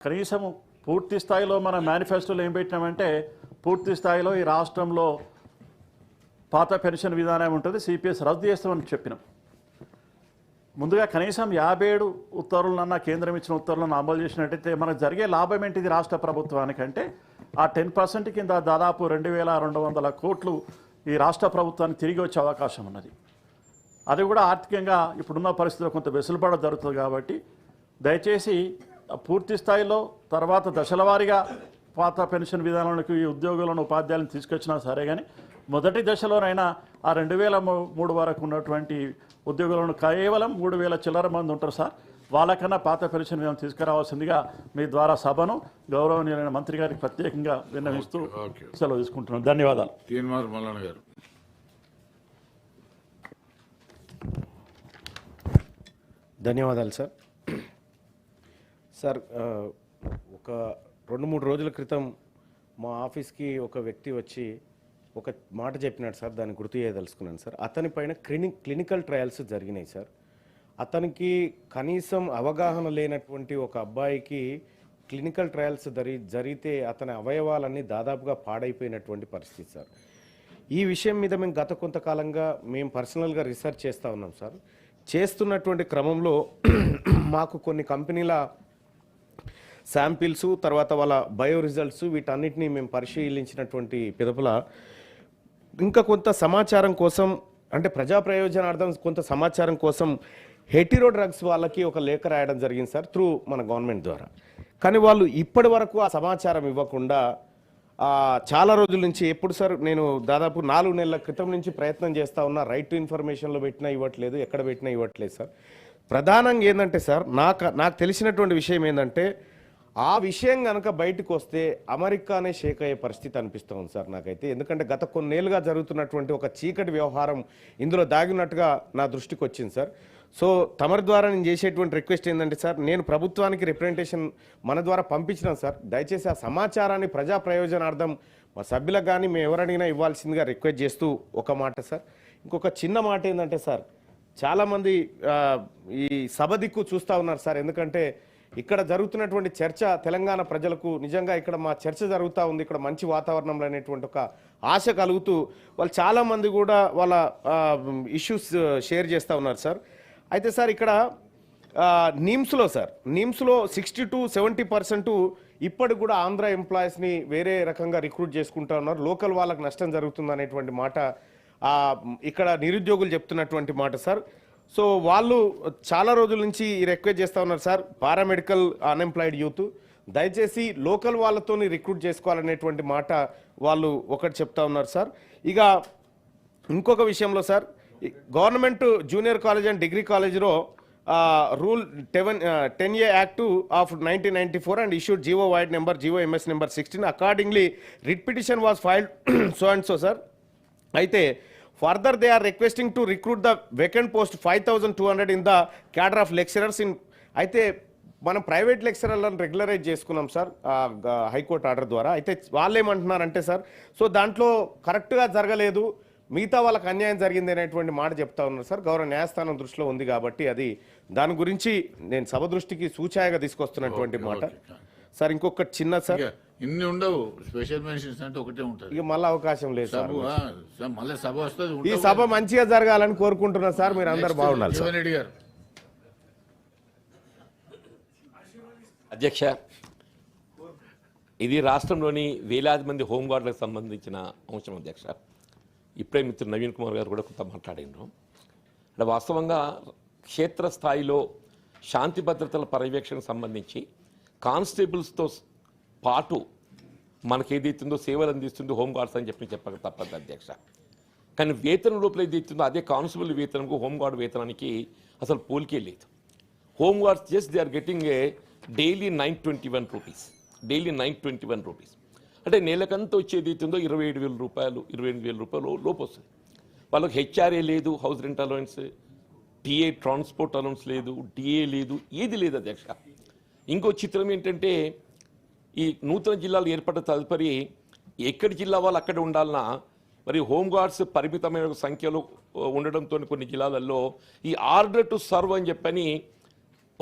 కనీసం పూర్తి స్థాయిలో మన మేనిఫెస్టోలో ఏం పెట్టినామంటే పూర్తి స్థాయిలో ఈ రాష్ట్రంలో పాత పెన్షన్ విధానం ఉంటుంది, సిపిఎస్ రద్దు చేస్తామని చెప్పినాం. ముందుగా కనీసం 57 ఉత్తర్వులన్నా కేంద్రం ఇచ్చిన ఉత్తర్వులను అమలు చేసినట్టయితే మనకు జరిగే లాభం ఏంటిది రాష్ట్ర ప్రభుత్వానికంటే ఆ 10% కింద దాదాపు 2200 కోట్లు ఈ రాష్ట్ర ప్రభుత్వానికి తిరిగి వచ్చే అవకాశం ఉన్నది. అది కూడా ఆర్థికంగా ఇప్పుడున్న పరిస్థితిలో కొంత వెసులుబాటు జరుగుతుంది. కాబట్టి దయచేసి పూర్తి స్థాయిలో తర్వాత దశల వారీగా పాత పెన్షన్ విధానానికి ఈ ఉద్యోగులను ఉపాధ్యాయులను తీసుకొచ్చినా సరే, కానీ మొదటి దశలోనైనా ఆ 2003 వరకు ఉన్నటువంటి ఉద్యోగులను కేవలం 3000 చిల్లర మంది ఉంటారు సార్, వాళ్ళకన్నా పాత పెన్షన్ విధానం తీసుకురావాల్సిందిగా మీ ద్వారా సభను గౌరవనీయులైన మంత్రి గారికి ప్రత్యేకంగా విన్నవిస్తూ సెలవు తీసుకుంటున్నాను. ధన్యవాదాలు. ధన్యవాదాలు సార్. సార్, ఒక 2-3 రోజుల క్రితం మా ఆఫీస్కి ఒక వ్యక్తి వచ్చి ఒక మాట చెప్పినాడు సార్, దాన్ని గుర్తు చేయదలుచుకున్నాను సార్. అతని పైన క్లినికల్ ట్రయల్స్ జరిగినాయి సార్. అతనికి కనీసం అవగాహన లేనటువంటి ఒక అబ్బాయికి క్లినికల్ ట్రయల్స్ జరిగితే అతని అవయవాలన్నీ దాదాపుగా పాడైపోయినటువంటి పరిస్థితి సార్. ఈ విషయం మీద మేము గత కొంతకాలంగా మేము పర్సనల్గా రీసెర్చ్ చేస్తూ ఉన్నాం సార్. చేస్తున్నటువంటి క్రమంలో మాకు కొన్ని కంపెనీల శాంపిల్స్, తర్వాత వాళ్ళ బయో రిజల్ట్స్, వీటన్నిటినీ మేము పరిశీలించినటువంటి పిదపల ఇంకా కొంత సమాచారం కోసం, అంటే ప్రజా ప్రయోజనార్థం కొంత సమాచారం కోసం హెటిరో డ్రగ్స్ వాళ్ళకి ఒక లేఖ రాయడం జరిగింది సార్, త్రూ మన గవర్నమెంట్ ద్వారా. కానీ వాళ్ళు ఇప్పటి వరకు ఆ సమాచారం ఇవ్వకుండా చాలా రోజుల నుంచి, ఎప్పుడు సార్ నేను దాదాపు 4 నెలల క్రితం నుంచి ప్రయత్నం చేస్తూ ఉన్నా, రైట్ టు ఇన్ఫర్మేషన్లో పెట్టినా ఇవ్వట్లేదు, ఎక్కడ పెట్టినా ఇవ్వట్లేదు సార్. ప్రధానంగా ఏంటంటే సార్, నాకు తెలిసినటువంటి విషయం ఏంటంటే ఆ విషయం కనుక బయటకు వస్తే అమెరికానే షేక్ అయ్యే పరిస్థితి అనిపిస్తూ ఉంది సార్ నాకైతే. ఎందుకంటే గత కొన్నేళ్ళుగా జరుగుతున్నటువంటి ఒక చీకటి వ్యవహారం ఇందులో దాగినట్టుగా నా దృష్టికి వచ్చింది సార్. సో తమరి ద్వారా నేను చేసేటువంటి రిక్వెస్ట్ ఏంటంటే సార్, నేను ప్రభుత్వానికి రిప్రజెంటేషన్ మన ద్వారా పంపించినాను సార్. దయచేసి ఆ సమాచారాన్ని ప్రజా ప్రయోజనార్థం మా సభ్యులకు కానీ మేము ఎవరడిగినా ఇవ్వాల్సిందిగా రిక్వెస్ట్ చేస్తూ ఒక మాట సార్. ఇంకొక చిన్న మాట ఏంటంటే సార్, చాలామంది ఈ సభ దిక్కు చూస్తూ ఉన్నారు సార్. ఎందుకంటే ఇక్కడ జరుగుతున్నటువంటి చర్చ తెలంగాణ ప్రజలకు నిజంగా ఇక్కడ మా చర్చ జరుగుతూ ఉంది, ఇక్కడ మంచి వాతావరణంలో అనేటువంటి ఒక ఆశ కలుగుతూ వాళ్ళు చాలామంది కూడా వాళ్ళ ఇష్యూస్ షేర్ చేస్తూ ఉన్నారు సార్. అయితే సార్ ఇక్కడ నిమ్స్లో 60-70% ఇప్పటికి కూడా ఆంధ్ర ఎంప్లాయీస్ని వేరే రకంగా రిక్రూట్ చేసుకుంటా ఉన్నారు, లోకల్ వాళ్ళకి నష్టం జరుగుతుంది అనేటువంటి మాట ఇక్కడ నిరుద్యోగులు చెప్తున్నటువంటి మాట సార్. సో వాళ్ళు చాలా రోజుల నుంచి రిక్వెస్ట్ చేస్తూ ఉన్నారు సార్, పారామెడికల్ అన్ఎంప్లాయిడ్ యూత్ దయచేసి లోకల్ వాళ్ళతో రిక్రూట్ చేసుకోవాలనేటువంటి మాట వాళ్ళు ఒకటి చెప్తా ఉన్నారు సార్. ఇక ఇంకొక విషయంలో sir, government junior college and degree కాలేజ్లో rule 10A act of 1994 and issued GO Void number GOMS number 16. Accordingly, writ petition was filed so and so sir. అయితే further they are requesting to recruit the vacant post 5200 in the cadre of lecturers in. అయితే మనం private లెక్చరర్లను regularise చేసుకున్నాం sir high court order ద్వారా. అయితే వాళ్ళు ఏమంటున్నారంటే sir, so దాంట్లో కరెక్ట్గా జరగలేదు, మిగతా వాళ్ళకి అన్యాయం జరిగింది అనేటువంటి మాట చెప్తా ఉన్నారు సార్. గౌరవ న్యాయస్థానం దృష్టిలో ఉంది కాబట్టి అది దాని గురించి నేను సభ దృష్టికి సూచాయగా తీసుకొస్తున్నటువంటి మాట సార్. ఇంకొక చిన్న సార్, ఇన్ని ఉండవు స్పెషల్ మెన్షన్స్ అంటే ఒకటే ఉంటుంది, ఇక మళ్ళీ అవకాశం లేదు సార్. మళ్ళీ సభ వస్తుంది, ఈ సభ మంచిగా జరగాలని కోరుకుంటున్నా సార్. మీరు అందరు బాగుండాలి సార్. రెడ్డి గారు. అధ్యక్ష, ఇది రాష్ట్రంలోని వేలాది మంది హోంగార్డులకు సంబంధించిన అంశం అధ్యక్ష. ఇప్పుడే మిత్రుడు నవీన్ కుమార్ గారు కూడా కొంత మాట్లాడినారు. అంటే వాస్తవంగా క్షేత్రస్థాయిలో శాంతి భద్రతల పర్యవేక్షణకు సంబంధించి కానిస్టేబుల్స్తో పాటు మనకి ఏదైతుందో సేవలు అందిస్తుందో హోంగార్డ్స్ అని చెప్పక తప్పదు అధ్యక్ష. కానీ వేతనం లోపల ఏదైతుందో అదే కానిస్టేబుల్ వేతనంకు హోంగార్డ్ వేతనానికి అసలు పోలికే లేదు. Home guards just they are getting a daily 921 rupees, daily 921 rupees. అంటే నెలకంతా వచ్చేది అవుతుందో 27,000 రూపాయలు, 28,000 రూపాయలు లోపు వస్తుంది. వాళ్ళకి హెచ్ఆర్ఏ లేదు, house rent allowance, TA transport allowance లేదు, డిఏ లేదు, ఏది లేదు అధ్యక్ష. ఇంకో చిత్రం ఏంటంటే, ఈ నూతన జిల్లాలు ఏర్పడ్డ తదుపరి ఎక్కడి జిల్లా వాళ్ళు అక్కడ ఉండాలన్నా మరి హోంగార్డ్స్ పరిమితమైన సంఖ్యలో ఉండడంతో కొన్ని జిల్లాలలో ఈ ఆర్డర్ టు సర్వ్ అని చెప్పని